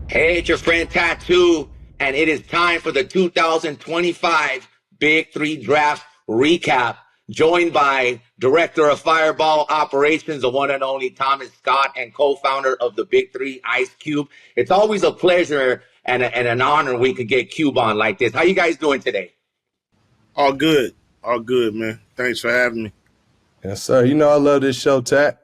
Hey, it's your friend Tattoo, and it is time for the 2025 Big Three Draft Recap, joined by Director of Fireball Operations, the one and only Thomas Scott, and co-founder of the Big Three, Ice Cube. It's always a pleasure and an honor we could get Cube on like this. How you guys doing today? All good, man. Thanks for having me. Yes, sir. You know I love this show, Tat.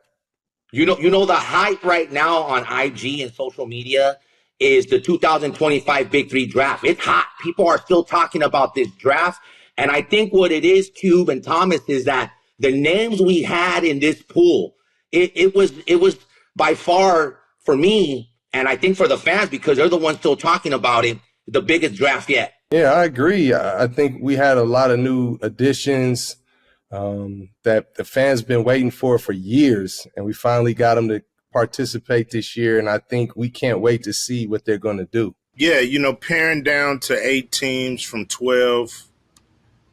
You know the hype right now on IG and social media is the 2025 Big Three draft. It's hot. People are still talking about this draft. And I think what it is, Cube and Thomas, is that the names we had in this pool, it was by far for me, and I think for the fans, because they're the ones still talking about it, the biggest draft yet. Yeah, I agree. I think we had a lot of new additions that the fans been waiting for years, and we finally got them to participate this year. And I think we can't wait to see what they're going to do. Yeah, paring down to 8 teams from 12,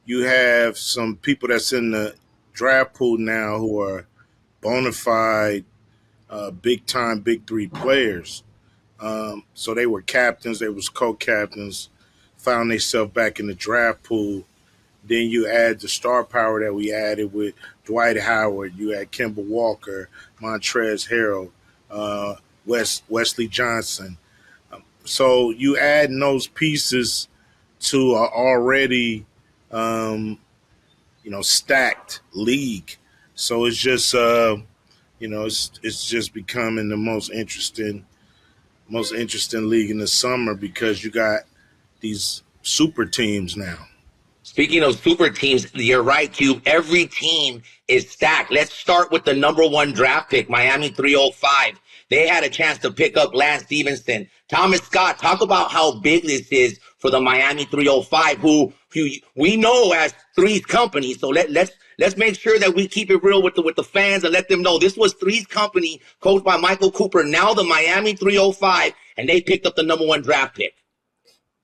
you have some people that's in the draft pool now who are bona fide, big-time Big Three players. So they were captains, they was co-captains, found themselves back in the draft pool. Then you add the star power that we added with Dwight Howard. You had Kemba Walker, Montrezl Harrell, Wesley Johnson. So you add those pieces to an already, stacked league. So it's just, it's just becoming the most interesting league in the summer because you got these super teams now. Speaking of super teams, you're right, Cube. Every team is stacked. Let's start with the number one draft pick, Miami 305. They had a chance to pick up Lance Stevenson. Thomas Scott, talk about how big this is for the Miami 305, who we know as Three's company. So let's make sure that we keep it real with the fans and let them know this was Three's company, coached by Michael Cooper. Now the Miami 305, and they picked up the number one draft pick.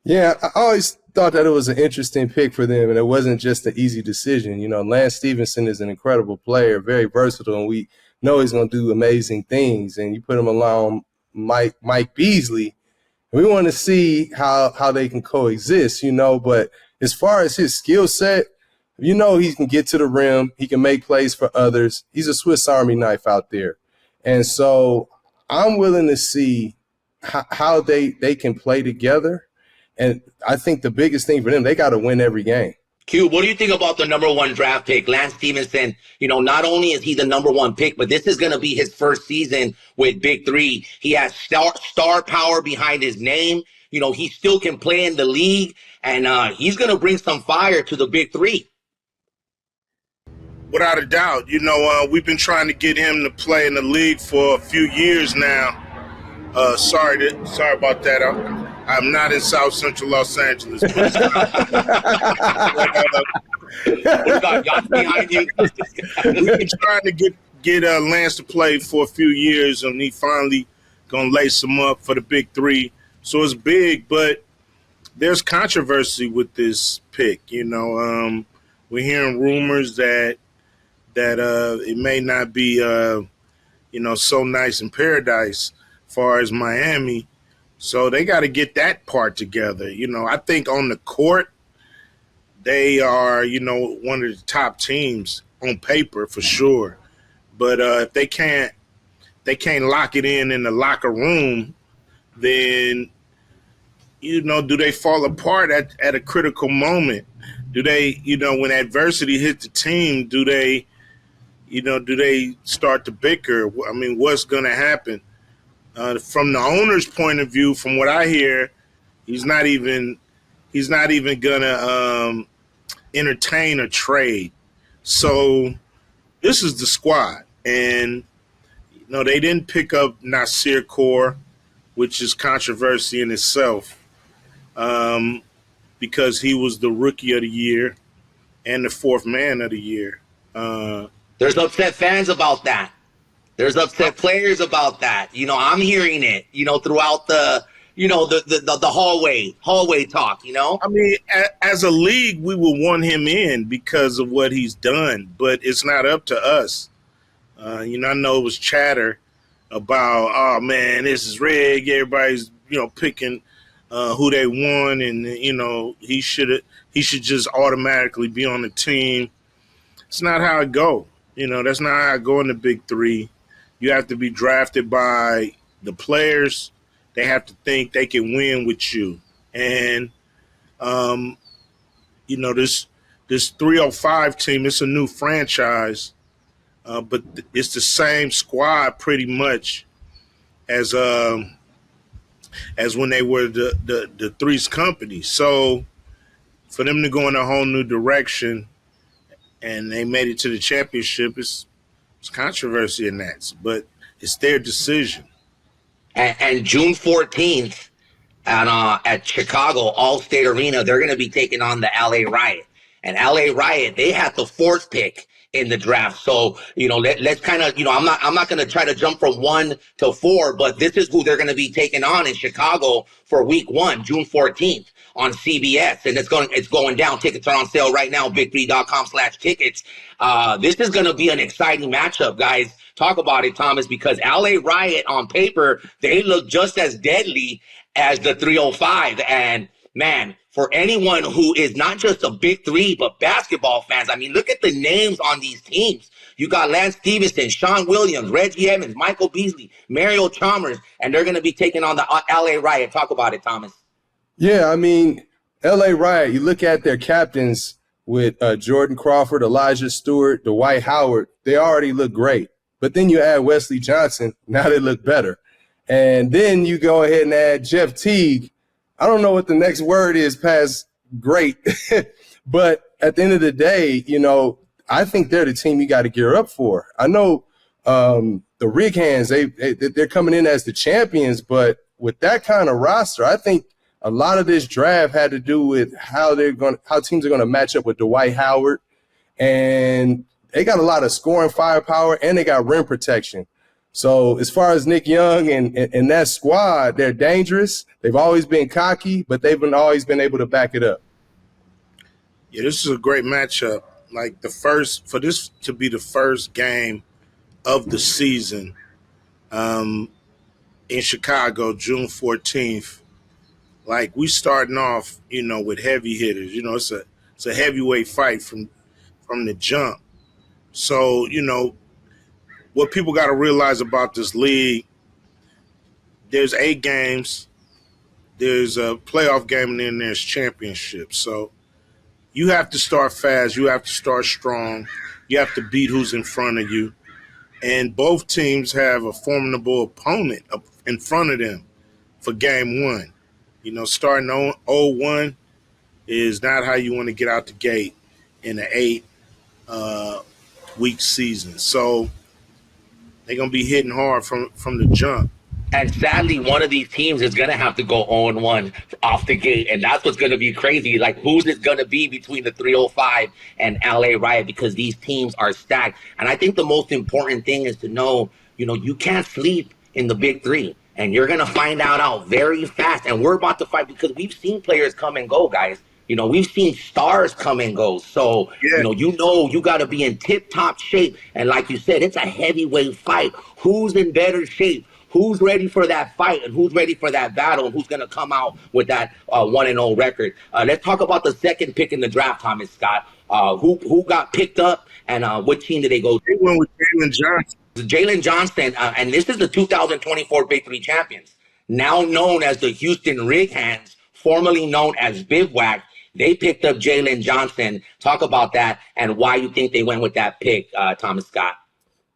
Yeah, I always thought that it was an interesting pick for them, and it wasn't just an easy decision. Lance Stevenson is an incredible player, very versatile, and we know he's going to do amazing things. And you put him along Mike Beasley, and we want to see how they can coexist, But as far as his skill set, he can get to the rim. He can make plays for others. He's a Swiss Army knife out there. And so I'm willing to see how they can play together. And I think the biggest thing for them, they got to win every game. Q, what do you think about the number one draft pick, Lance Stevenson? Not only is he the number one pick, but this is going to be his first season with Big Three. He has star power behind his name. He still can play in the league, and he's going to bring some fire to the Big Three. Without a doubt. We've been trying to get him to play in the league for a few years now. Sorry about that. I'm not in South Central Los Angeles. What about y'all behind you? We've been trying to get Lance to play for a few years, and he finally gonna lace him up for the Big Three. So it's big, but there's controversy with this pick. We're hearing rumors that it may not be so nice in paradise as far as Miami. So they got to get that part together. I think on the court, they are, one of the top teams on paper for sure. But if they can't lock it in the locker room, then, do they fall apart at a critical moment? Do they, when adversity hits the team, do they start to bicker? I mean, what's going to happen? From the owner's point of view, from what I hear, he's not even gonna entertain a trade. So this is the squad, and they didn't pick up Nasir Kaur, which is controversy in itself, because he was the rookie of the year and the fourth man of the year. There's upset fans about that. There's upset players about that. I'm hearing it, throughout the hallway talk, I mean, as a league, we would want him in because of what he's done, but it's not up to us. I know it was chatter about, oh man, this is rigged. Everybody's picking who they won, and he should just automatically be on the team. It's not how it go. That's not how it go in the big three. You have to be drafted by the players. They have to think they can win with you. And this 305 team, it's a new franchise, but it's the same squad pretty much as when they were the Three's Company. So for them to go in a whole new direction and they made it to the championship, it's controversy in that, but it's their decision. And June 14th at Chicago Allstate Arena, they're going to be taking on the LA Riot. And LA Riot, they had the fourth pick in the draft. So, let's kind of, I'm not going to try to jump from 1 to 4, but this is who they're going to be taking on in Chicago for week 1, June 14th on CBS. And it's going down. Tickets are on sale right now, big3.com/tickets. This is going to be an exciting matchup, guys. Talk about it, Thomas, because LA Riot on paper, they look just as deadly as the 305. And man, for anyone who is not just a big three, but basketball fans, I mean, look at the names on these teams. You got Lance Stevenson, Sean Williams, Reggie Evans, Michael Beasley, Mario Chalmers, and they're going to be taking on the LA Riot. Talk about it, Thomas. Yeah, I mean, LA Riot, you look at their captains with Jordan Crawford, Elijah Stewart, Dwight Howard, they already look great. But then you add Wesley Johnson, now they look better. And then you go ahead and add Jeff Teague. I don't know what the next word is past great, but at the end of the day, I think they're the team you got to gear up for. I know the Rig Hands, they're coming in as the champions, but with that kind of roster, I think a lot of this draft had to do with how teams are going to match up with Dwight Howard, and they got a lot of scoring firepower and they got rim protection. So as far as Nick Young and that squad, they're dangerous. They've always been cocky, but they've always been able to back it up. Yeah, this is a great matchup. Like for this to be the first game of the season in Chicago, June 14th, like we starting off, with heavy hitters. It's a heavyweight fight from the jump. So, what people got to realize about this league, there's 8 games, there's a playoff game, and then there's championships. So you have to start fast. You have to start strong. You have to beat who's in front of you. And both teams have a formidable opponent up in front of them for game 1. Starting 0-1 is not how you want to get out the gate in an 8-week season. So they're going to be hitting hard from the jump. And sadly, one of these teams is going to have to go 0-1 off the gate. And that's what's going to be crazy. Like, who's it going to be between the 305 and LA Riot? Because these teams are stacked. And I think the most important thing is to know, you can't sleep in the big three. And you're going to find out very fast. And we're about to fight because we've seen players come and go, guys. We've seen stars come and go. So, yeah. You got to be in tip-top shape. And like you said, it's a heavyweight fight. Who's in better shape? Who's ready for that fight? And who's ready for that battle? And who's going to come out with that 1-0 record? Let's talk about the second pick in the draft, Thomas Scott. Who got picked up and what team did they go to? They went with Jalen Johnson. Jalen Johnson, and this is the 2024 Big Three champions, now known as the Houston Rig Hands, formerly known as Bivouac. They picked up Jalen Johnson. Talk about that and why you think they went with that pick, Thomas Scott.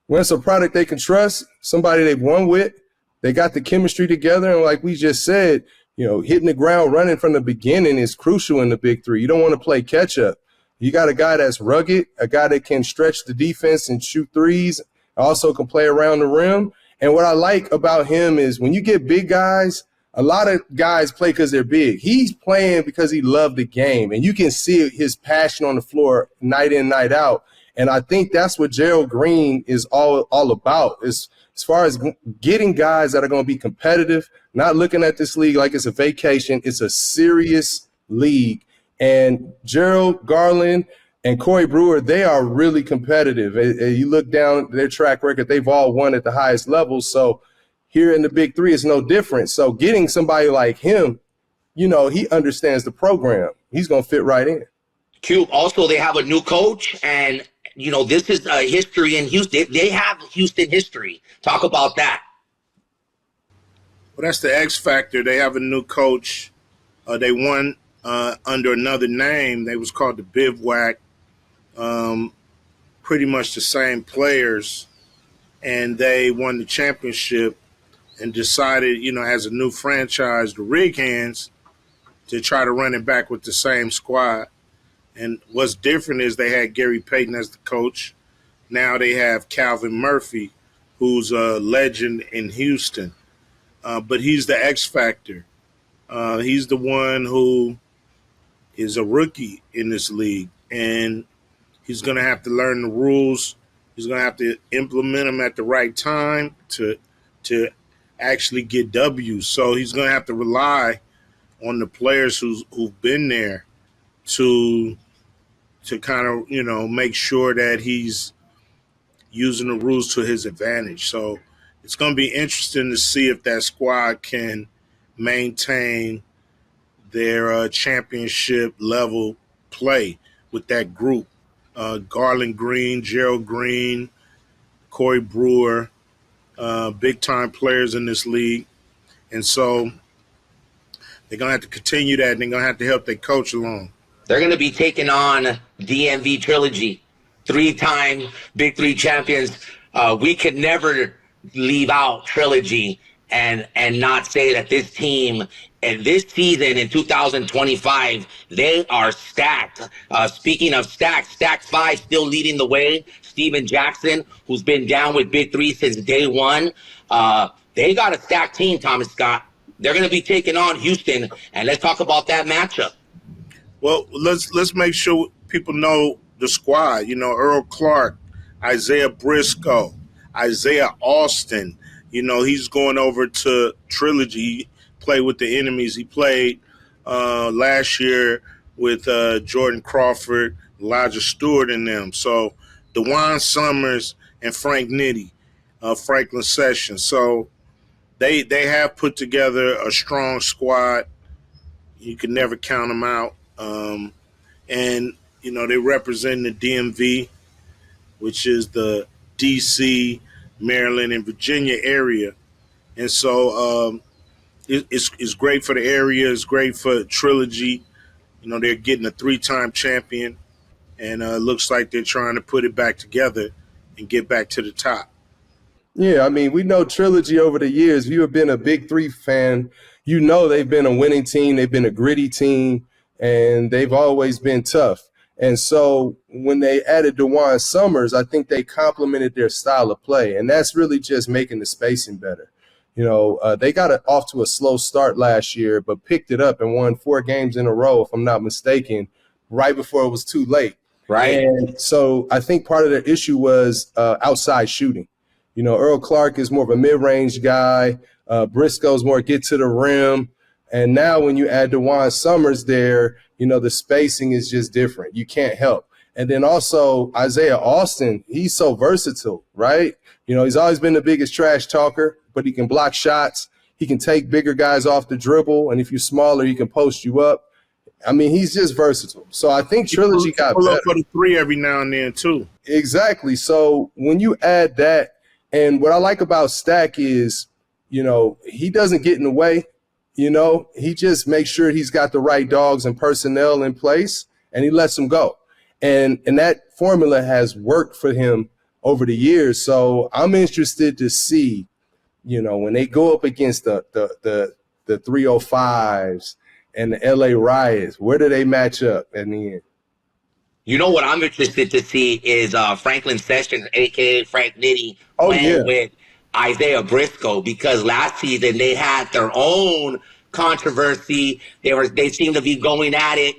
Well, it's a product they can trust, somebody they've won with. They got the chemistry together, and like we just said, hitting the ground running from the beginning is crucial in the big three. You don't want to play catch up. You got a guy that's rugged, a guy that can stretch the defense and shoot threes, also can play around the rim. And what I like about him is when you get big guys, a lot of guys play because they're big. He's playing because he loved the game, and you can see his passion on the floor night in, night out. And I think that's what Gerald Green is all about, is as far as getting guys that are going to be competitive, not looking at this league like it's a vacation. It's a serious league. And Gerald, Garland, and Corey Brewer, they are really competitive. You look down their track record, they've all won at the highest level. So here in the Big Three is no different. So getting somebody like him, he understands the program. He's going to fit right in. Cube, also, they have a new coach, and, this is history in Houston. They have Houston history. Talk about that. Well, that's the X factor. They have a new coach. They won under another name. They was called the Bivouac. Pretty much the same players, and they won the championship and decided, as a new franchise, the Rig Hands, to try to run it back with the same squad. And what's different is they had Gary Payton as the coach. Now they have Calvin Murphy, who's a legend in Houston. But he's the X factor. He's the one who is a rookie in this league, and he's going to have to learn the rules. He's going to have to implement them at the right time to actually get W's. So he's going to have to rely on the players who've been there to kind of, make sure that he's using the rules to his advantage. So it's going to be interesting to see if that squad can maintain their championship level play with that group. Garland Green, Gerald Green, Corey Brewer, big time players in this league. And so they're going to have to continue that, and they're going to have to help their coach along. They're going to be taking on DMV Trilogy, 3-time Big Three champions. We could never leave out Trilogy and not say that this team and this season in 2025, they are stacked. Speaking of stacked 5 still leading the way. Steven Jackson, who's been down with Big Three since day one. They got a stacked team, Thomas Scott. They're going to be taking on Houston, and let's talk about that matchup. Well, let's make sure people know the squad. Earl Clark, Isaiah Briscoe, Isaiah Austin. He's going over to Trilogy. He played with the enemies. He played last year with Jordan Crawford, Elijah Stewart, and them. So DeJuan Summers and Frank Nitti, Franklin Sessions. So they have put together a strong squad. You can never count them out. And they represent the DMV, which is the DC, Maryland, and Virginia area. And so it's great for the area. It's great for Trilogy. They're getting a 3-time champion, and it looks like they're trying to put it back together and get back to the top. Yeah, we know Trilogy over the years. If you have been a Big Three fan, they've been a winning team. They've been a gritty team, and they've always been tough. And so when they added DeJuan Summers, I think they complemented their style of play, and that's really just making the spacing better. They got it off to a slow start last year, but picked it up and won 4 games in a row, if I'm not mistaken, right before it was too late. Right. And so I think part of their issue was outside shooting. Earl Clark is more of a mid-range guy. Briscoe's more get to the rim. And now when you add DeJuan Summers there, the spacing is just different. You can't help. And then also Isaiah Austin, he's so versatile, right? He's always been the biggest trash talker, but he can block shots. He can take bigger guys off the dribble. And if you're smaller, he can post you up. He's just versatile. So I think Trilogy got pull better. up for the 3 every now and then too. Exactly. So when you add that, and what I like about Stack is, he doesn't get in the way. He just makes sure he's got the right dogs and personnel in place, and he lets them go. And that formula has worked for him over the years. So I'm interested to see, when they go up against the 305s and the LA Riots, where do they match up in the end? What I'm interested to see is Franklin Sessions, a.k.a. Frank Nitti, with Isaiah Briscoe, because last season they had their own controversy. They seemed to be going at it,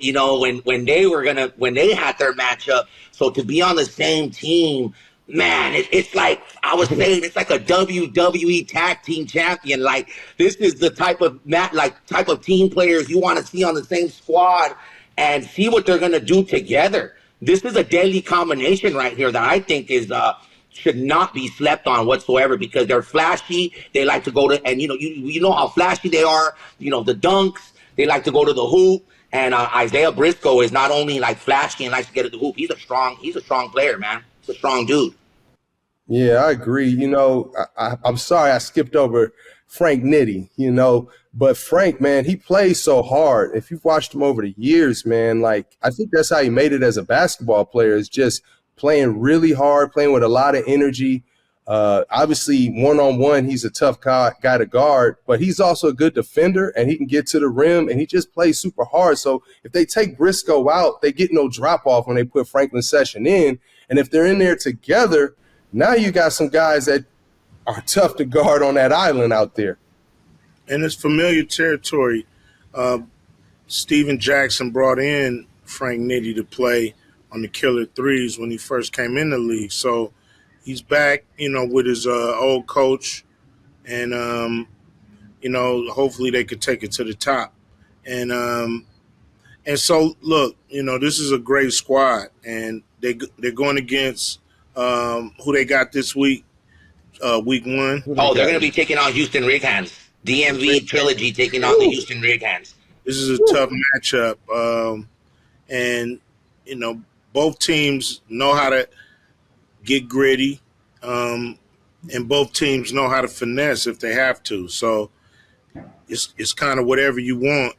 when they had their matchup. So to be on the same team, man, it's like I was saying, it's like a WWE tag team champion. Like, this is the type of team players you want to see on the same squad and see what they're gonna do together. This is a deadly combination right here that I think is should not be slept on whatsoever because they're flashy. They like to go to, and you know how flashy they are. The dunks. They like to go to the hoop. And Isaiah Briscoe is not only like flashy and likes to get at the hoop. He's a strong player, man. He's a strong dude. Yeah, I agree. I'm sorry I skipped over Frank Nitti, but Frank, man, he plays so hard. If you've watched him over the years, man, like I think that's how he made it as a basketball player, is just playing really hard, playing with a lot of energy. Obviously, one-on-one, he's a tough guy to guard, but he's also a good defender, and he can get to the rim, and he just plays super hard. So if they take Briscoe out, they get no drop-off when they put Franklin Session in. And if they're in there together, now you got some guys that are tough to guard on that island out there. And it's familiar territory. Steven Jackson brought in Frank Nitti to play on the Killer Threes when he first came in the league. So he's back, with his old coach. And, hopefully they could take it to the top. And so, look, this is a great squad. And they're going against who they got this week, week 1. Oh, they're going to be taking on Houston Rig-Hands. DMV Trilogy taking on the Houston Rig-Hands. This is a tough matchup. And, both teams know how to get gritty, and both teams know how to finesse if they have to. So it's kind of whatever you want.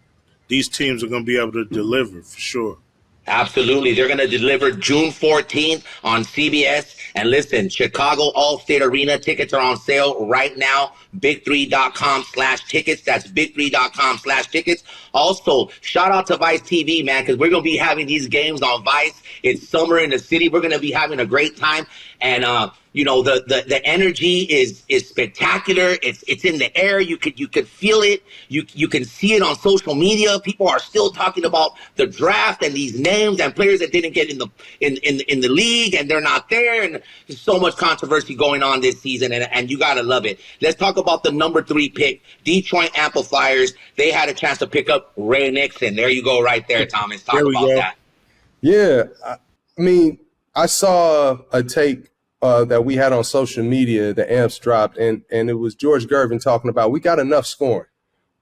These teams are going to be able to deliver for sure. Absolutely. They're going to deliver June 14th on CBS. And listen, Chicago Allstate Arena tickets are on sale right now. Big3.com/tickets. That's big3.com/tickets. Also, shout out to Vice TV, man, because we're going to be having these games on Vice. It's summer in the city. We're going to be having a great time. And, the energy is spectacular. It's in the air. You could feel it. You can see it on social media. People are still talking about the draft and these names and players that didn't get in the league and they're not there. And there's so much controversy going on this season, and you gotta love it. Let's talk about the number 3 pick, Detroit Amplifiers. They had a chance to pick up Ray Nixon. There you go, right there, Thomas. Talk about that. Yeah, I mean, I saw a take that we had on social media, the Amps dropped, and it was George Gervin talking about we got enough scoring.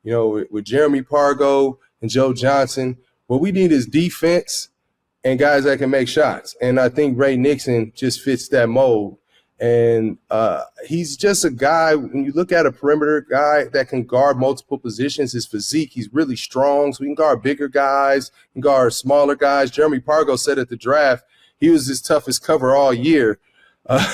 With Jeremy Pargo and Joe Johnson, what we need is defense and guys that can make shots. And I think Ray Nixon just fits that mold. And he's just a guy, when you look at a perimeter guy that can guard multiple positions, his physique, he's really strong. So he can guard bigger guys, he can guard smaller guys. Jeremy Pargo said at the draft, he was his toughest cover all year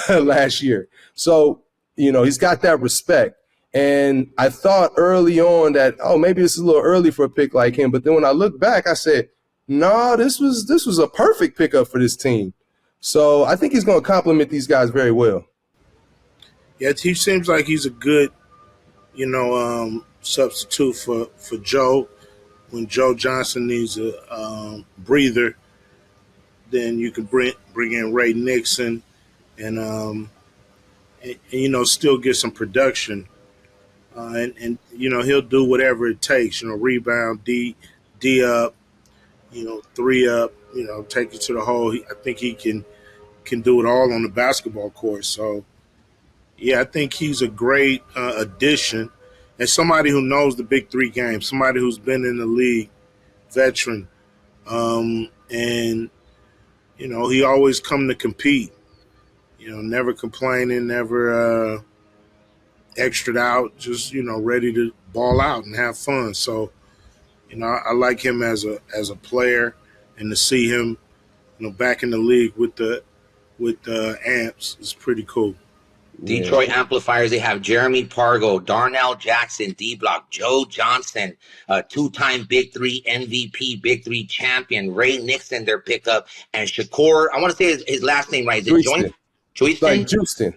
last year. So, he's got that respect. And I thought early on that, maybe this is a little early for a pick like him. But then when I look back, I said, no, this was a perfect pickup for this team. So I think he's going to complement these guys very well. Yeah, he seems like he's a good, substitute for Joe. When Joe Johnson needs a breather, then you can bring in Ray Nixon and still get some production. And he'll do whatever it takes, rebound, D up, 3 up, take it to the hole. I think he can do it all on the basketball court. So, yeah, I think he's a great addition and somebody who knows the Big 3 game, somebody who's been in the league, veteran. And, he always come to compete, never complaining, never extra out, just, ready to ball out and have fun. So, I like him as a player, and to see him, back in the league with the Amps is pretty cool. Detroit Amplifiers, they have Jeremy Pargo, Darnell Jackson, D-Block, Joe Johnson, 2-time Big 3 MVP, Big 3 champion, Ray Nixon, their pickup, and Shakur, I want to say his last name right. Is it Joyce? Like Houston.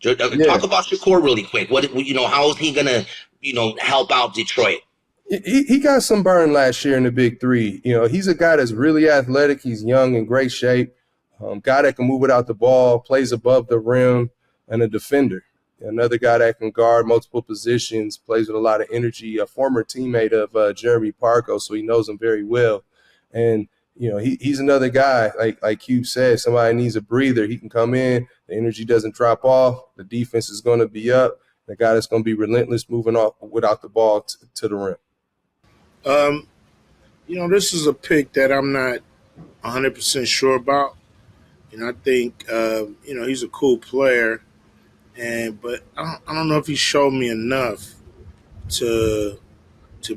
Talk about Shakur really quick. How is he going to, help out Detroit? He got some burn last year in the Big 3. He's a guy that's really athletic. He's young, in great shape. Guy that can move without the ball, plays above the rim, and a defender. Another guy that can guard multiple positions, plays with a lot of energy, a former teammate of Jeremy Pargo, so he knows him very well. And, he's another guy, like Cube said, somebody needs a breather. He can come in, the energy doesn't drop off, the defense is going to be up, the guy that's going to be relentless moving off without the ball to the rim. This is a pick that I'm not 100% sure about. I think he's a cool player, but I don't know if he showed me enough to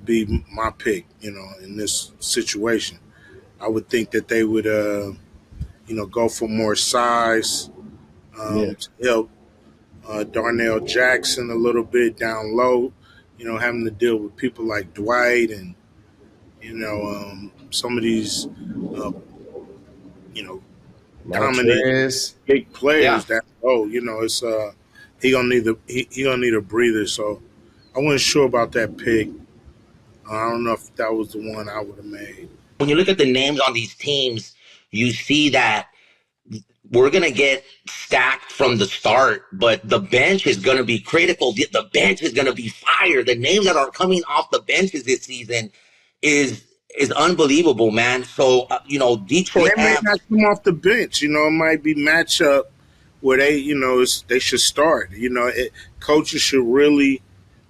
be my pick. In this situation, I would think that they would go for more size to help Darnell Jackson a little bit down low. Having to deal with people like Dwight and some of these dominant big players that it's he gonna need a breather. So I wasn't sure about that pick. I don't know if that was the one I would have made. When you look at the names on these teams, you see that we're going to get stacked from the start, but the bench is going to be critical. The bench is going to be fire. The names that are coming off the benches this season is unbelievable, man. So, Detroit they may not come off the bench. It might be matchup where they should start. Coaches should really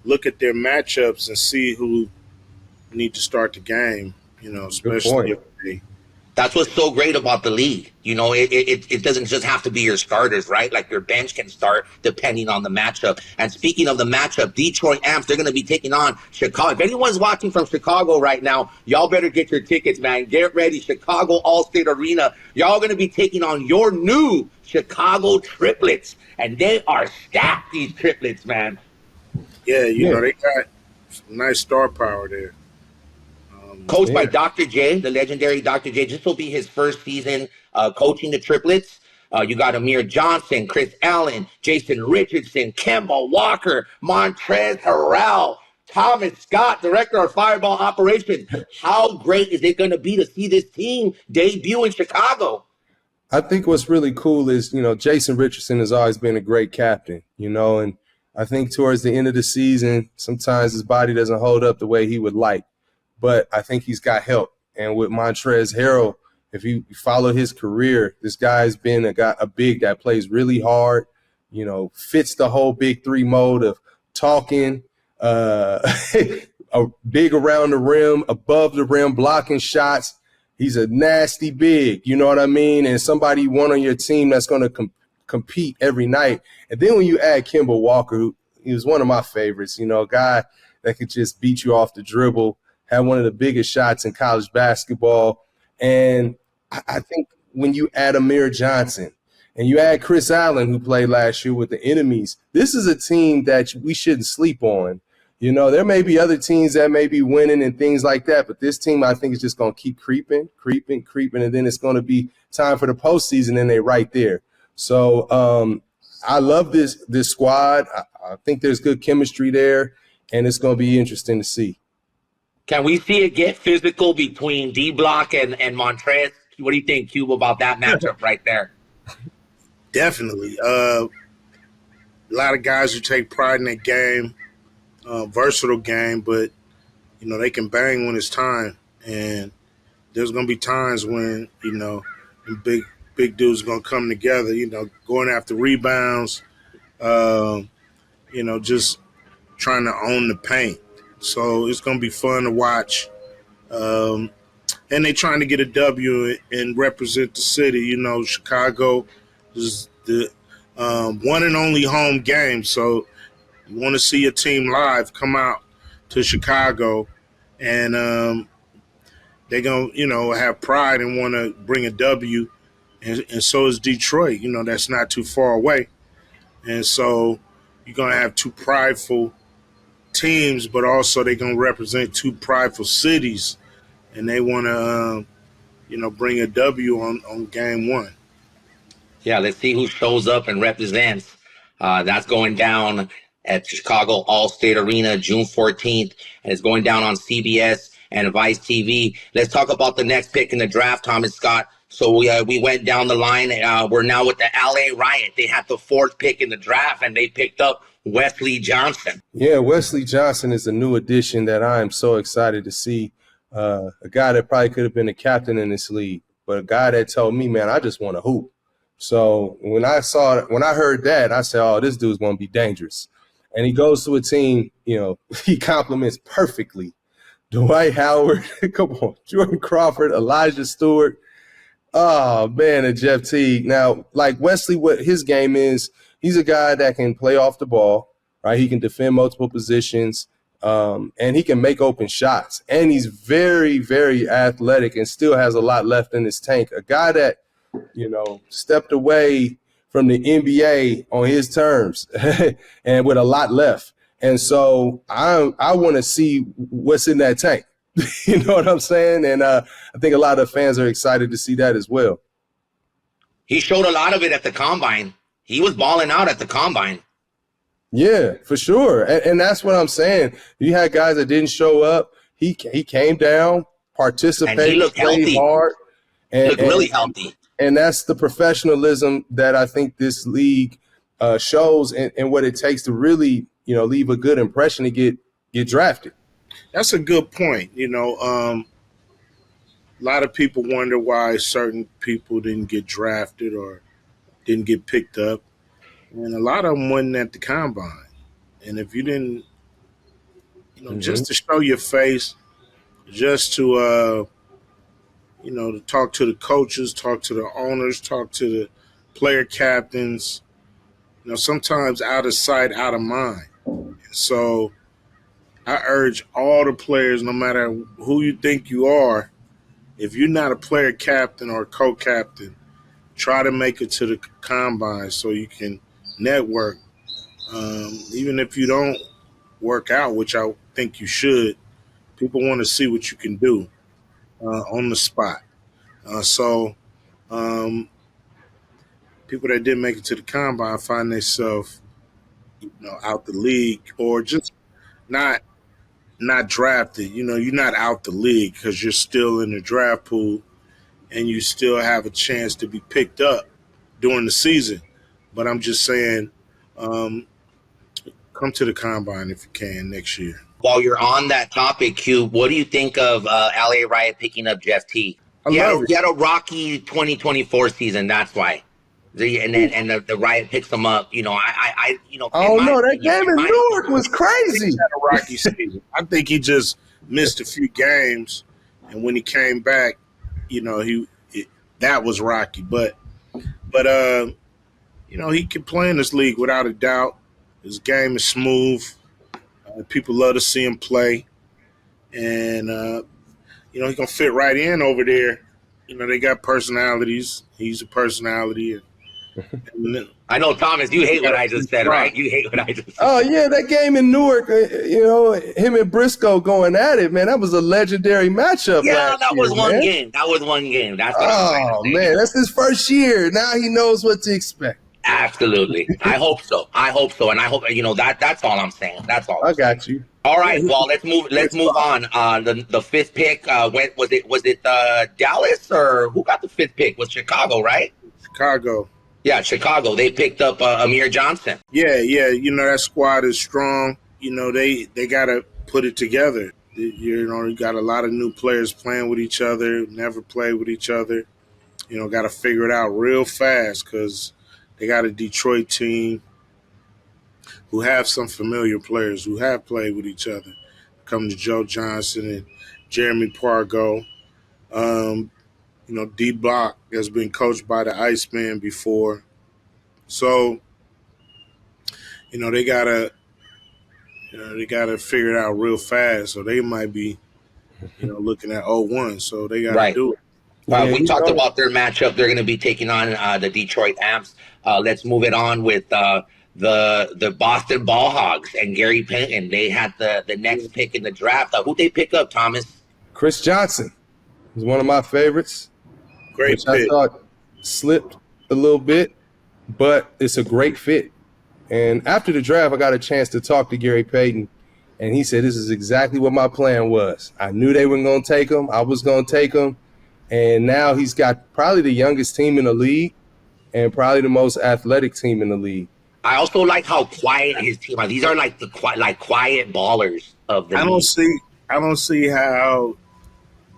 look at their matchups and see who need to start the game, especially if they. That's what's so great about the league. It doesn't just have to be your starters, right? Like your bench can start depending on the matchup. And speaking of the matchup, Detroit Amps, they're going to be taking on Chicago. If anyone's watching from Chicago right now, y'all better get your tickets, man. Get ready. Chicago All-State Arena. Y'all going to be taking on your new Chicago Triplets. And they are stacked, these Triplets, man. Yeah, they got some nice star power there. Coached by Dr. J, the legendary Dr. J. This will be his first season coaching the Triplets. You got Amir Johnson, Chris Allen, Jason Richardson, Kemba Walker, Montrezl Harrell, Thomas Scott, director of Fireball Operations. How great is it going to be to see this team debut in Chicago? I think what's really cool is, Jason Richardson has always been a great captain, and I think towards the end of the season, sometimes his body doesn't hold up the way he would like. But I think he's got help. And with Montrezl Harrell, if you follow his career, this guy's been a big that plays really hard, fits the whole big three mode of talking, a big around the rim, above the rim, blocking shots. He's a nasty big, you know what I mean? And somebody you want on your team that's going to compete every night. And then when you add Kemba Walker, he was one of my favorites, a guy that could just beat you off the dribble. Had one of the biggest shots in college basketball. And I think when you add Amir Johnson and you add Chris Allen, who played last year with the Enemies, this is a team that we shouldn't sleep on. There may be other teams that may be winning and things like that, but this team, I think, is just going to keep creeping, and then it's going to be time for the postseason, and they're right there. So I love this squad. I think there's good chemistry there, and it's going to be interesting to see. Can we see it get physical between D-Block and Montrez? What do you think, Cube, about that matchup right there? Definitely. A lot of guys who take pride in that game, versatile game, but, they can bang when it's time. And there's going to be times when, big dudes are going to come together, going after rebounds, just trying to own the paint. So it's going to be fun to watch. And they're trying to get a W and represent the city. Chicago is the one and only home game. So you want to see your team live, come out to Chicago. And they're going to, have pride and want to bring a W. And so is Detroit. That's not too far away. And so you're going to have two prideful teams, but also they're going to represent two prideful cities, and they want to, bring a W on game one. Yeah, let's see who shows up and represents. That's going down at Chicago All-State Arena June 14th, and it's going down on CBS and Vice TV. Let's talk about the next pick in the draft, Thomas Scott. So we went down the line. We're now with the LA Riot. They had the 4th pick in the draft, and they picked up Wesley Johnson. Yeah, Wesley Johnson is a new addition that I am so excited to see. a guy that probably could have been a captain in this league, but a guy that told me, man, I just want to hoop. So when I heard that, I said, oh, this dude's going to be dangerous. And he goes to a team, he compliments perfectly Dwight Howard, come on, Jordan Crawford, Elijah Stewart. Oh, man, and Jeff Teague. Now, like Wesley, what his game is, he's a guy that can play off the ball, right? He can defend multiple positions, and he can make open shots. And he's very, very athletic and still has a lot left in his tank. A guy that, stepped away from the NBA on his terms and with a lot left. And so I want to see what's in that tank. You know what I'm saying? And I think a lot of fans are excited to see that as well. He showed a lot of it at the Combine. He was balling out at the Combine. Yeah, for sure. And that's what I'm saying. You had guys that didn't show up. He came down, participated, and he looked played healthy. hard. And looked really healthy. And that's the professionalism that I think this league shows and what it takes to really, leave a good impression to get drafted. That's a good point. A lot of people wonder why certain people didn't get drafted or didn't get picked up. And a lot of them wasn't at the Combine. And if you didn't, just to show your face, just to, to talk to the coaches, talk to the owners, talk to the player captains, sometimes out of sight, out of mind. So I urge all the players, no matter who you think you are, if you're not a player captain or co-captain, try to make it to the Combine so you can network. Even if you don't work out, which I think you should, people want to see what you can do on the spot. So people that didn't make it to the Combine find themselves, out the league or just not drafted. You're not out the league because you're still in the draft pool and you still have a chance to be picked up during the season. But I'm just saying, come to the Combine if you can next year. While you're on that topic, Q, what do you think of LA Riot picking up Jeff Teague? He had a rocky 2024 season. That's why. The Riot picks him up. Oh no, that game in Newark was crazy. He had a rocky season. I think he just missed a few games, and when he came back, that was rocky. But he can play in this league without a doubt. His game is smooth. People love to see him play, and he can fit right in over there. They got personalities. He's a personality. I know, Thomas, you hate what I just said, right? You hate what I just said. Oh, yeah, that game in Newark, him and Briscoe going at it, man, that was a legendary matchup. Yeah, that was one game. That was one game. That's what I'm saying. Oh, man, that's his first year. Now he knows what to expect. Absolutely. I hope so. And I hope, that's all I'm saying. That's all. I got you. All right. Well, let's move on. The fifth pick, was it Dallas or who got the fifth pick? Was Chicago, right? Chicago. Yeah, Chicago. They picked up Amir Johnson. Yeah. That squad is strong. They got to put it together. You got a lot of new players playing with each other, never played with each other. Got to figure it out real fast because they got a Detroit team who have some familiar players who have played with each other. Come to Joe Johnson and Jeremy Pargo. D-Block has been coached by the Iceman before. So, they gotta figure it out real fast. So they might be, looking at 0-1. So they gotta do it. We talked about their matchup. They're going to be taking on the Detroit Amps. Let's move it on with the Boston Ball Hogs and Gary Payton. They had the next pick in the draft. Who'd they pick up, Thomas? Chris Johnson was one of my favorites. Great pick. I thought slipped a little bit, but it's a great fit. And after the draft, I got a chance to talk to Gary Payton, and he said, this is exactly what my plan was. I knew they were going to take him. I was going to take him. And now he's got probably the youngest team in the league and probably the most athletic team in the league. I also like how quiet his team are. These are like the quiet ballers of the league. I don't see how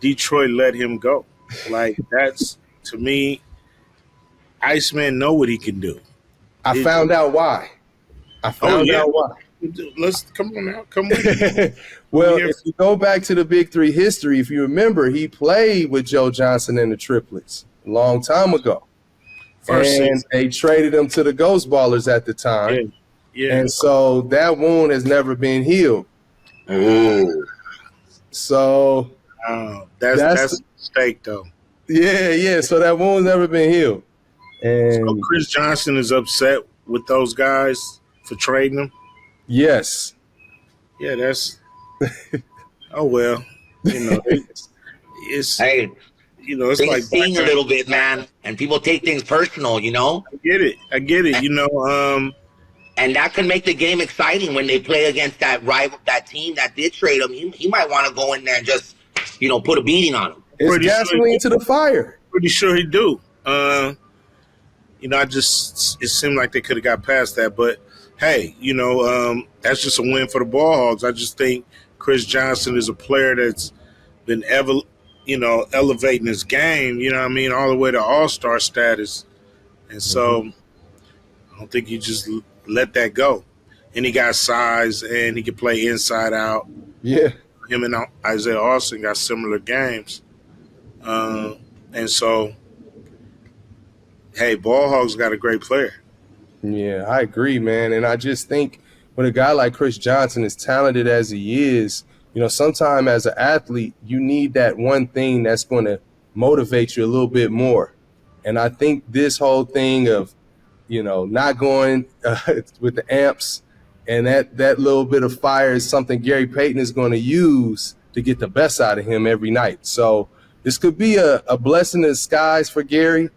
Detroit let him go. Like that's to me, Iceman know what he can do. I It, found out why. I oh found yeah, out why. let's come on now, come with me. We Well, here if you go back to the Big Three history, if you remember, he played with Joe Johnson and the Triplets a long time ago. first And season. they traded him to the Ghost Ballers at the time. Yeah, yeah. And so that wound has never been healed. Ooh. So That's that's a mistake though. yeah. So that wound's never been healed. So And Chris Johnson is upset with those guys for trading him. yes. Yeah, that's oh well. You know, it's Hey, it's they like sting a little bit, man, and people take things personal, you know. I get it. I get it. And that can make the game exciting when they play against that rival, that team that did trade him. He might want to go in there and just, put a beating on him. It's pretty sure gasoline to the fire. pretty sure he do. I just it seemed like they could have got past that, but hey, that's just a win for the Ball Hogs. I just think Chris Johnson is a player that's been elevating his game. You know what I mean, all the way to All-Star status, and Mm-hmm. so I don't think you just let that go. And he got size, and he can play inside out. Yeah. Him and Isaiah Austin got similar games, uh, and so hey, Ball Hogs got a great player. Yeah, I agree, man. And I just think when a guy like Chris Johnson, as talented as he is, sometime as an athlete, you need that one thing that's going to motivate you a little bit more. And I think this whole thing of, not going with the amps and that little bit of fire is something Gary Payton is going to use to get the best out of him every night. So this could be a blessing in disguise for Gary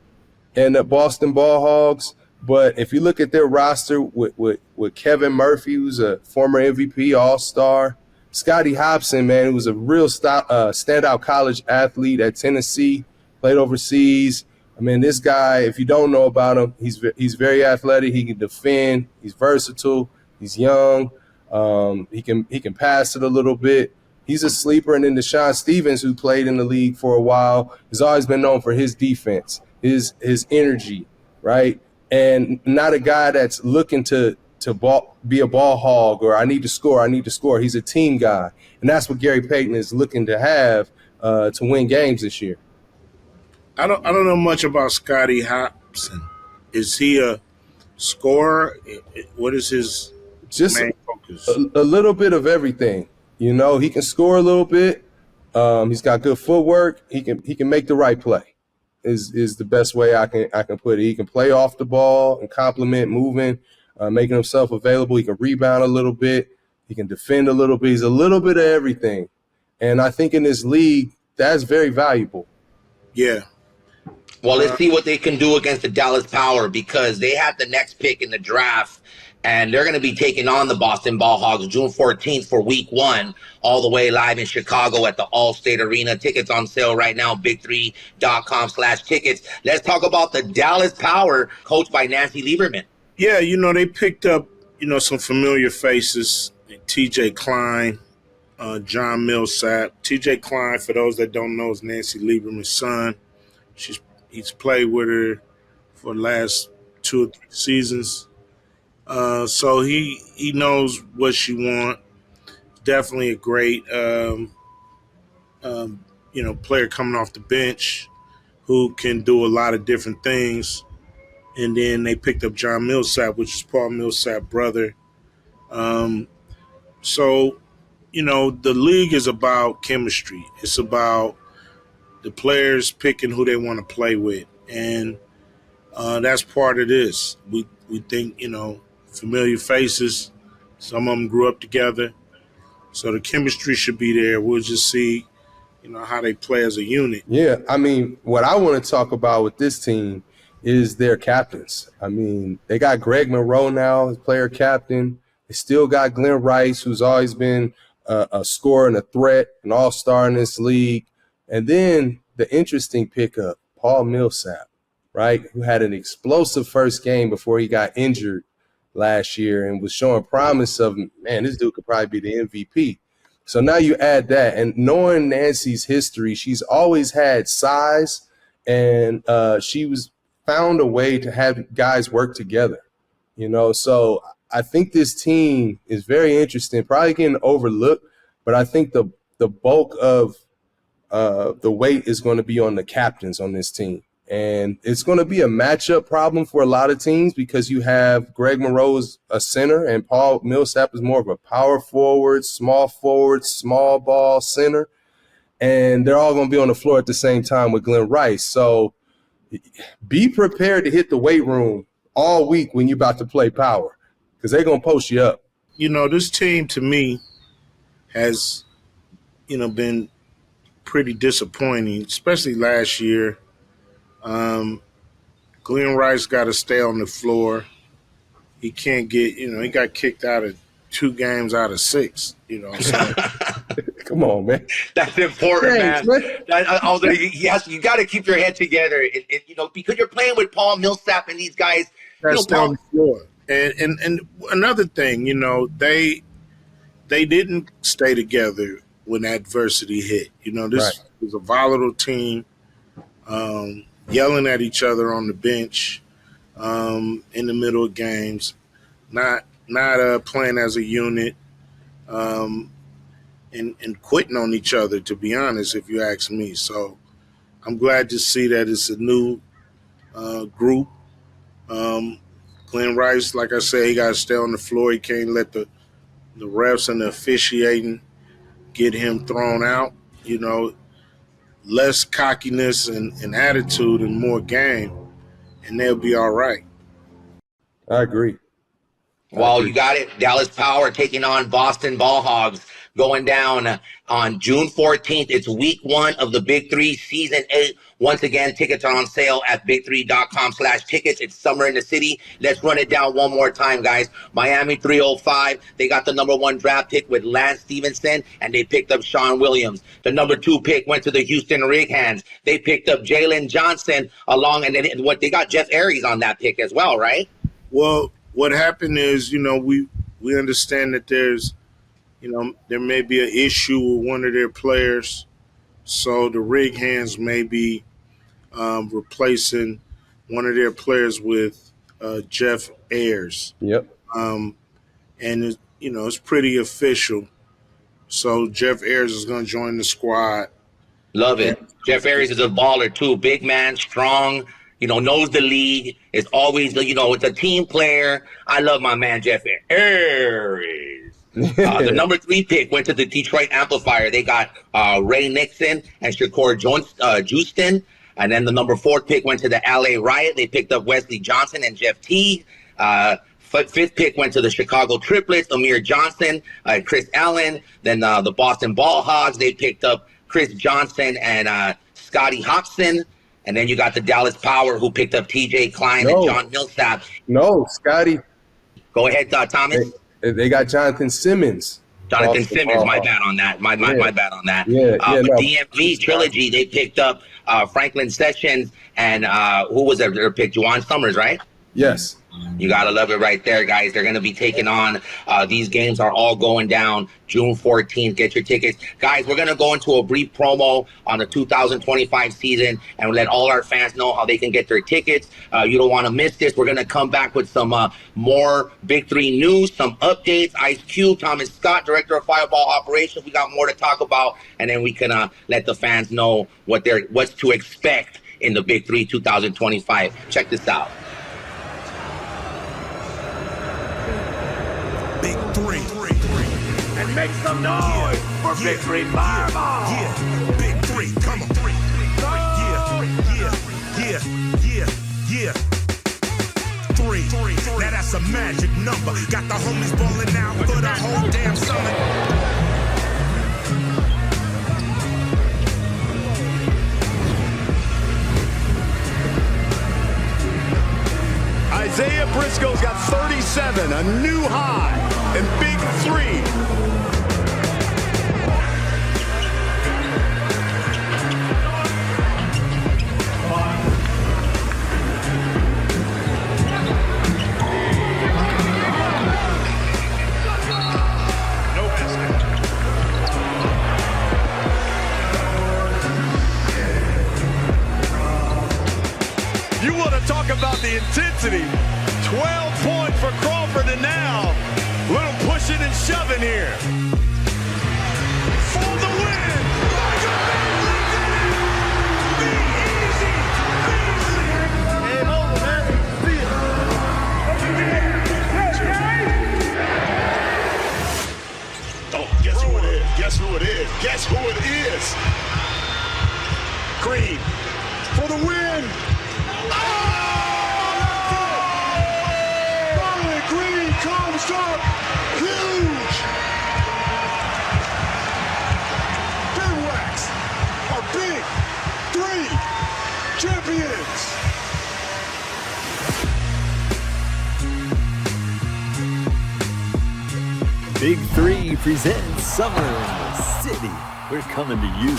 and the Boston Ball Hogs. But if you look at their roster with Kevin Murphy, who's a former MVP All-Star, Scotty Hobson, man, who was a real standout college athlete at Tennessee, played overseas. I mean, this guy, if you don't know about him, he's very athletic. He can defend. He's versatile. He's young. He can pass it a little bit. He's a sleeper. And then Deshaun Stevens, who played in the league for a while, has always been known for his defense, his energy, right? And not a guy that's looking to be a ball hog or I need to score. He's a team guy. And that's what Gary Payton is looking to have to win games this year. I don't know much about Scotty Hobson. Is he a scorer? What is his Just main focus? a little bit of everything. He can score a little bit. He's got good footwork. He can make the right play. Is the best way I can put it. He can play off the ball and complement moving, making himself available. He can rebound a little bit. He can defend a little bit. He's a little bit of everything. And I think in this league, that's very valuable. Yeah. Well, let's see what they can do against the Dallas Power because they have the next pick in the draft, and they're going to be taking on the Boston Ball Hogs June 14th for Week 1, all the way live in Chicago at the Allstate Arena. Tickets on sale right now, big3.com/tickets. Let's talk about the Dallas Power, coached by Nancy Lieberman. Yeah, they picked up, some familiar faces. TJ Klein, John Millsap. TJ Klein, for those that don't know, is Nancy Lieberman's son. He's played with her for the last 2 or 3 seasons. So he knows what she wants. Definitely a great player coming off the bench who can do a lot of different things. And then they picked up John Millsap, which is Paul Millsap's brother. So, the league is about chemistry. It's about the players picking who they want to play with. And that's part of this. We think, familiar faces. Some of them grew up together. So the chemistry should be there. We'll just see, how they play as a unit. Yeah, I mean, what I want to talk about with this team is their captains. I mean, they got Greg Monroe now as player captain. They still got Glenn Rice, who's always been a scorer and a threat, an all-star in this league. And then the interesting pickup, Paul Millsap, right, who had an explosive first game before he got injured last year and was showing promise of, man, this dude could probably be the MVP. So now you add that, and knowing Nancy's history, she's always had size, and she was found a way to have guys work together, So I think this team is very interesting, probably getting overlooked, but I think the bulk of the weight is going to be on the captains on this team. And it's going to be a matchup problem for a lot of teams because you have Greg Monroe's a center and Paul Millsap is more of a power forward, small ball center. And they're all going to be on the floor at the same time with Glenn Rice. So be prepared to hit the weight room all week when you're about to play power because they're going to post you up. This team to me has, been pretty disappointing, especially last year. Glenn Rice got to stay on the floor. He can't get, he got kicked out of 2 games out of 6, So. Come on, man. That's important, man. You got to keep your head together, because you're playing with Paul Millsap and these guys. That's on the floor. And another thing, they didn't stay together when adversity hit. This was a volatile team, yelling at each other on the bench, in the middle of games, not playing as a unit, and quitting on each other, to be honest, if you ask me. So I'm glad to see that it's a new group. Glenn Rice, like I said, he got to stay on the floor. He can't let the refs and the officiating get him thrown out. Less cockiness and attitude and more game, and they'll be all right. I agree. Well, you got it. Dallas Power taking on Boston Ball Hogs, going down on June 14th. It's week 1 of the Big 3 season 8. Once again, tickets are on sale at big3.com/tickets. It's summer in the city. Let's run it down one more time, guys. Miami 305. They got the number 1 draft pick with Lance Stevenson, and they picked up Sean Williams. The number 2 pick went to the Houston Rig Hands. They picked up Jalen Johnson and then they got Jeff Aries on that pick as well, right? Well, what happened is, we understand that there's, there may be an issue with one of their players. So the Rig Hands may be replacing one of their players with Jeff Ayers. Yep. And, it's pretty official. So Jeff Ayers is going to join the squad. Love it. Jeff Aries is a baller, too. Big man, strong. Knows the league. It's always, it's a team player. I love my man, Jeff Aries. The number 3 pick went to the Detroit Amplifier. They got Ray Nixon and Shakur Justin. And then the number 4 pick went to the LA Riot. They picked up Wesley Johnson and Jeff Teague. 5th pick went to the Chicago Triplets, Amir Johnson, Chris Allen. Then the Boston Ball Hogs, they picked up Chris Johnson and Scotty Hobson. And then you got the Dallas Power, who picked up T.J. Klein and John Millsap. No, Scotty. Go ahead, Thomas. They got Jonathan Simmons. Jonathan Simmons, my bad on that. My bad on that. DMV Trilogy, they picked up Franklin Sessions and who was their pick? Juwan Summers, right? Yes. You got to love it right there, guys. They're going to be taking on, these games are all going down June 14th. Get your tickets. Guys, we're going to go into a brief promo on the 2025 season and let all our fans know how they can get their tickets. You don't want to miss this. We're going to come back with some more Big 3 news, some updates. Ice Cube, Thomas Scott, Director of Fireball Operations. We got more to talk about, and then we can let the fans know what's to expect in the Big 3 2025. Check this out. Big 3. And make some noise for Big 3 Fireball. Yeah, Big 3, come on. Yeah. 3. Now that's a magic number. Got the homies balling out for the whole damn summer. Isaiah Briscoe's got 37, a new high, and Big 3. talk about the intensity. 12 points for Crawford, and now little pushing and shoving here. For the win. Oh, guess who it is? Guess who it is? Guess who it is? Green for the win. Finally, Green comes up huge. Big Wax are Big 3 champions. Big 3 presents Summer in the City. We're coming to you.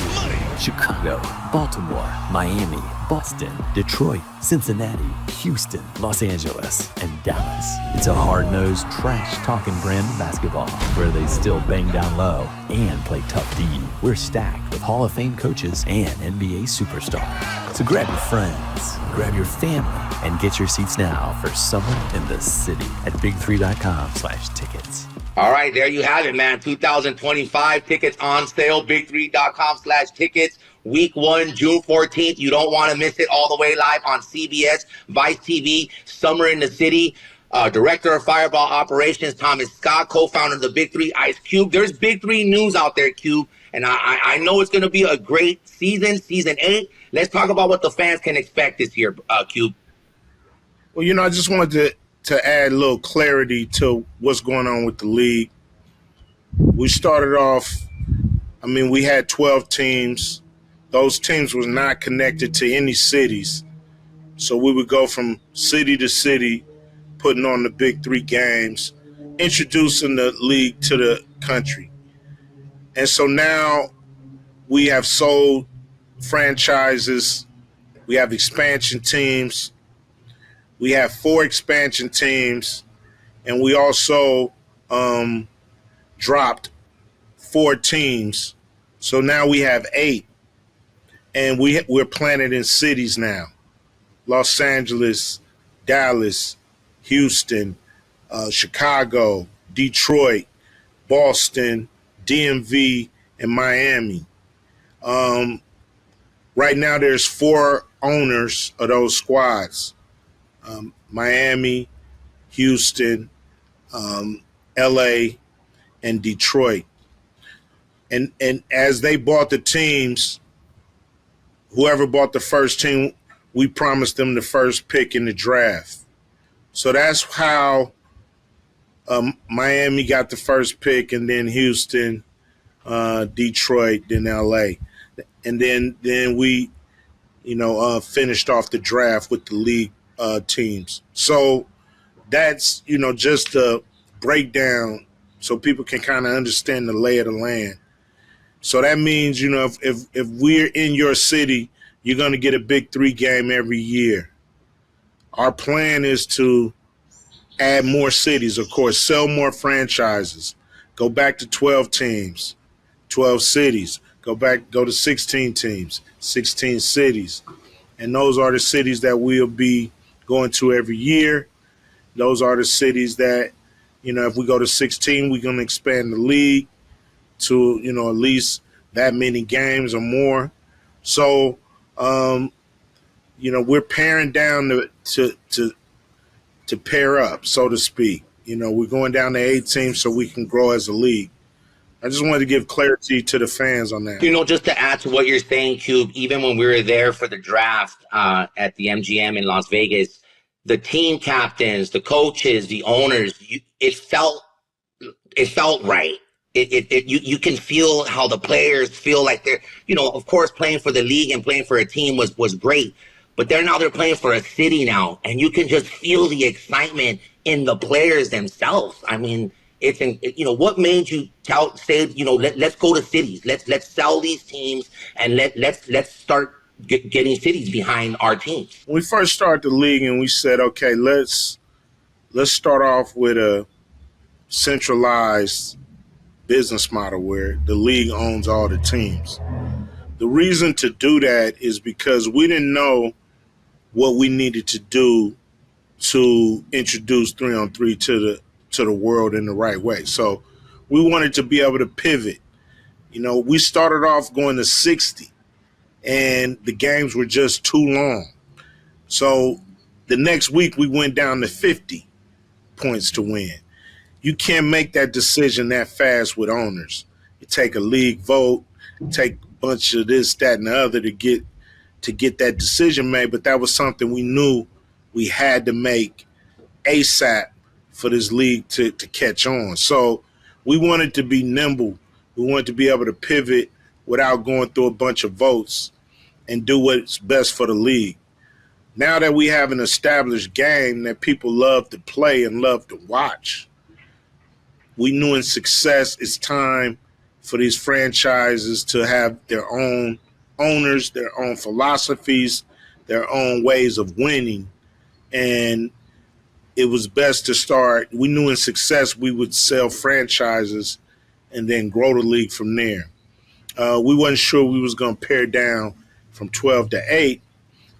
Chicago, Baltimore, Miami, Boston, Detroit, Cincinnati, Houston, Los Angeles, and Dallas. It's a hard-nosed, trash-talking brand of basketball where they still bang down low and play tough D. We're stacked with Hall of Fame coaches and NBA superstars. So grab your friends, grab your family, and get your seats now for Summer in the City at big3.com/tickets. All right, there you have it, man. 2025 tickets on sale, big3.com/tickets. Week 1, June 14th. You don't want to miss it, all the way live on CBS, Vice TV, Summer in the City. Director of Fireball Operations, Thomas Scott, co-founder of the Big 3, Ice Cube. There's Big 3 news out there, Cube. And I know it's going to be a great season 8. Let's talk about what the fans can expect this year, Cube. Well, I just wanted to add a little clarity to what's going on with the league. We started off, we had 12 teams. Those teams was not connected to any cities. So we would go from city to city, putting on the Big 3 games, introducing the league to the country. And so now we have sold franchises. We have expansion teams. We have 4 expansion teams, and we also dropped 4 teams. So now we have 8, and we're planted in cities now. Los Angeles, Dallas, Houston, Chicago, Detroit, Boston, DMV, and Miami. Right now there's 4 owners of those squads. Miami, Houston, LA, and Detroit. And as they bought the teams, whoever bought the first team, we promised them the first pick in the draft. So that's how Miami got the first pick, and then Houston, Detroit, then LA. And then we, finished off the draft with the league teams. So that's, just a breakdown so people can kind of understand the lay of the land. So that means, if we're in your city, you're going to get a Big 3 game every year. Our plan is to add more cities, of course, sell more franchises, go back to 12 teams, 12 cities, go to 16 teams, 16 cities. And those are the cities that we'll be going to every year. Those are the cities that, if we go to 16, we're going to expand the league to, at least that many games or more. So, we're paring down to pair up, so to speak. We're going down to 8 teams so we can grow as a league. I just wanted to give clarity to the fans on that. Just to add to what you're saying, Cube, even when we were there for the draft at the MGM in Las Vegas, the team captains, the coaches, the owners, it felt right. You can feel how the players feel like they're, of course, playing for the league and playing for a team was great, but they're playing for a city now, and you can just feel the excitement in the players themselves. What made you say, let's go to cities, let's sell these teams, and let's start getting cities behind our teams. When we first started the league, and we said, okay, let's start off with a centralized business model where the league owns all the teams. The reason to do that is because we didn't know what we needed to do to introduce 3-on-3 to the world in the right way. So we wanted to be able to pivot. We started off going to 60, and the games were just too long. So the next week we went down to 50 points to win. You can't make that decision that fast with owners. You take a league vote, take a bunch of this, that, and the other to get that decision made. But that was something we knew we had to make ASAP for this league to catch on. So we wanted to be nimble. We wanted to be able to pivot without going through a bunch of votes and do what's best for the league. Now that we have an established game that people love to play and love to watch, we knew in success it's time for these franchises to have their own owners, their own philosophies, their own ways of winning. And it was best to start. We knew in success we would sell franchises and then grow the league from there. We wasn't sure we was going to pare down from 12 to 8,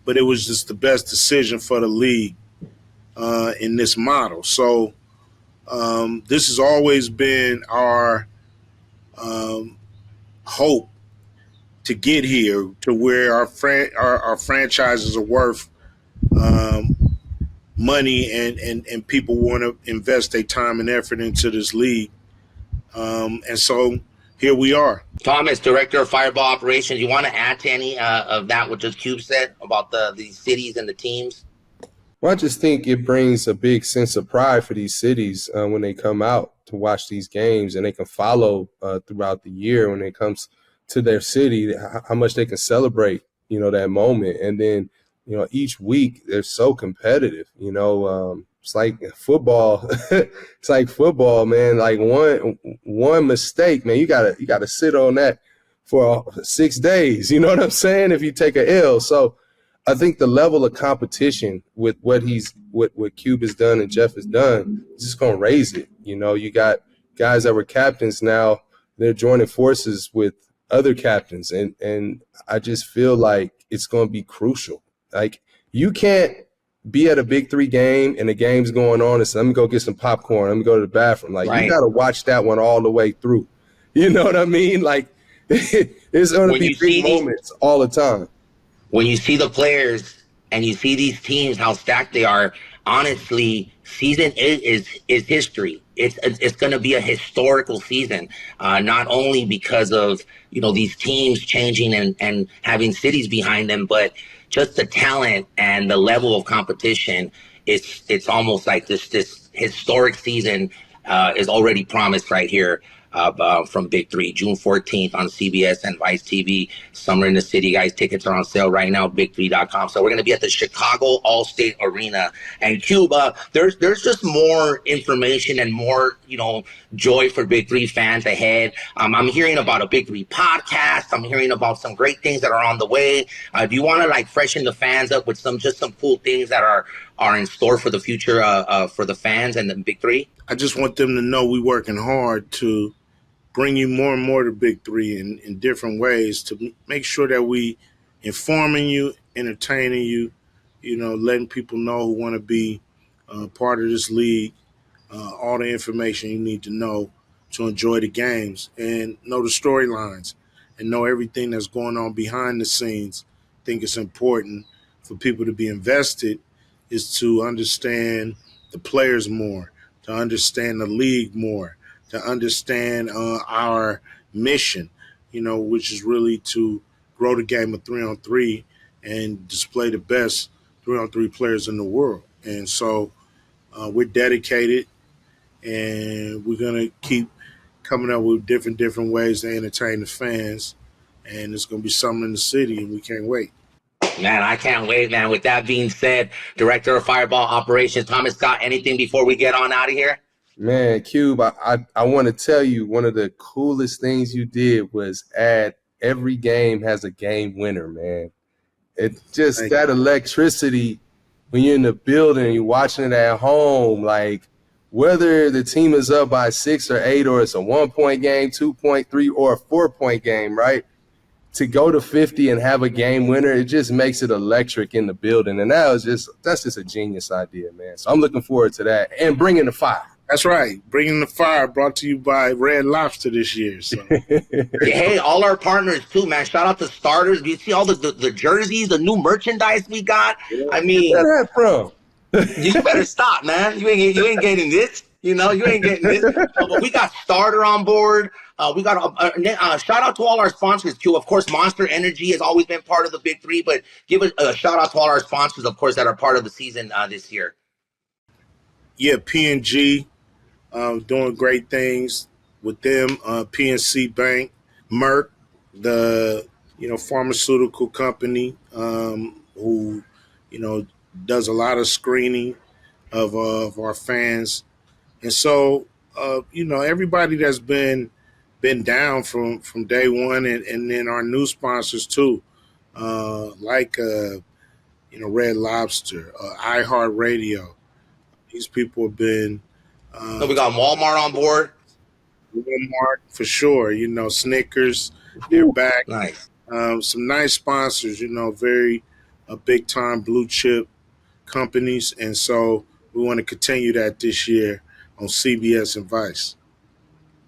but it was just the best decision for the league in this model. So this has always been our hope to get here to where our franchises are worth money and people want to invest their time and effort into this league. And so here we are. Thomas, Director of Fireball Operations, you want to add to any of that what just Cube said about the cities and the teams? Well, I just think it brings a big sense of pride for these cities when they come out to watch these games, and they can follow throughout the year when it comes to their city, how much they can celebrate, that moment. And then, each week they're so competitive, it's like football. It's like football, man. Like one mistake, man, you gotta sit on that for 6 days. You know what I'm saying? If you take a L. So I think the level of competition with what Cube has done and Jeff has done is just gonna raise it. You got guys that were captains now, they're joining forces with other captains, and I just feel like it's gonna be crucial. Like, you can't be at a Big 3 game and the game's going on and say, let me go get some popcorn, let me go to the bathroom. Like, right. You got to watch that one all the way through. You know what I mean? Like, it's going to be big moments all the time. When you see the players and you see these teams, how stacked they are, honestly, season is history. It's going to be a historical season, not only because of, these teams changing and having cities behind them, but just the talent and the level of competition. It's almost like this historic season is already promised right here from Big 3, June 14th on CBS and Vice TV. Summer in the City, guys. Tickets are on sale right now, big3.com. So we're going to be at the Chicago Allstate Arena. And Cuba, there's just more information and more, joy for Big 3 fans ahead. I'm hearing about a Big 3 podcast. I'm hearing about some great things that are on the way. Do you want to freshen the fans up with some cool things that are in store for the future for the fans and the Big 3? I just want them to know we're working hard to bring you more and more to Big 3 in different ways to make sure that we informing you, entertaining you, letting people know who want to be part of this league, all the information you need to know to enjoy the games and know the storylines and know everything that's going on behind the scenes. I think it's important for people to be invested is to understand the players more, to understand the league more, to understand our mission, which is really to grow the game of 3-on-3 and display the best 3-on-3 players in the world. And so we're dedicated, and we're going to keep coming up with different ways to entertain the fans. And it's going to be something in the city, and we can't wait. Man, I can't wait, man. With that being said, Director of Fireball Operations, Thomas Scott, anything before we get on out of here? Man, Cube, I want to tell you, one of the coolest things you did was add every game has a game winner, man. It's just that electricity when you're in the building, you're watching it at home, like whether the team is up by 6 or 8 or it's a 1-point game, 2.3 or a 4-point game, right? to go to 50 and have a game winner, it just makes it electric in the building. And that's just a genius idea, man. So I'm looking forward to that and bringing the fire. That's right. Bringing the fire, brought to you by Red Lobster this year. So. Hey, all our partners too, man. Shout out to Starters. Do you see all the jerseys, the new merchandise we got? I mean, where that from? You better stop, man. You ain't getting this. You ain't getting this. But we got Starter on board. We got shout out to all our sponsors too. Of course, Monster Energy has always been part of the Big Three, but give a shout out to all our sponsors, of course, that are part of the season this year. Yeah, P&G. Doing great things with them, PNC Bank, Merck, the pharmaceutical company who does a lot of screening of our fans, and so everybody that's been down from day one, and then our new sponsors too, like Red Lobster, iHeartRadio. These people have been. So we got Walmart on board. Walmart for sure. Snickers, they're back. Nice. Some nice sponsors. Very big time blue chip companies, and so we want to continue that this year on CBS and Vice.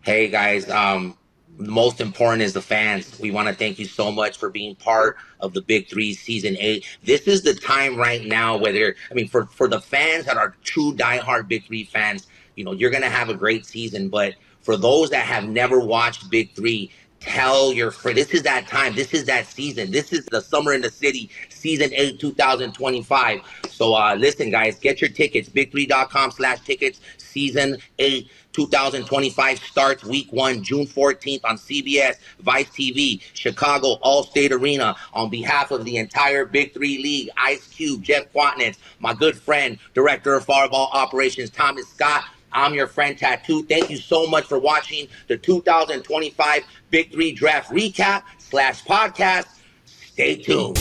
Hey guys, the most important is the fans. We want to thank you so much for being part of the Big Three Season 8. This is the time right now for the fans that are true diehard Big Three fans, you're going to have a great season. But for those that have never watched Big Three, tell your friend, this is that time. This is that season. This is the Summer in the City, Season 8, 2025. So listen, guys, get your tickets. Big3.com/tickets. Season 8, 2025 starts week 1, June 14th on CBS, Vice TV, Chicago, Allstate Arena. On behalf of the entire Big Three League, Ice Cube, Jeff Quatnitz, my good friend, Director of Fireball Operations, Thomas Scott, I'm your friend Tattoo. Thank you so much for watching the 2025 Big Three Draft Recap /podcast. Stay tuned.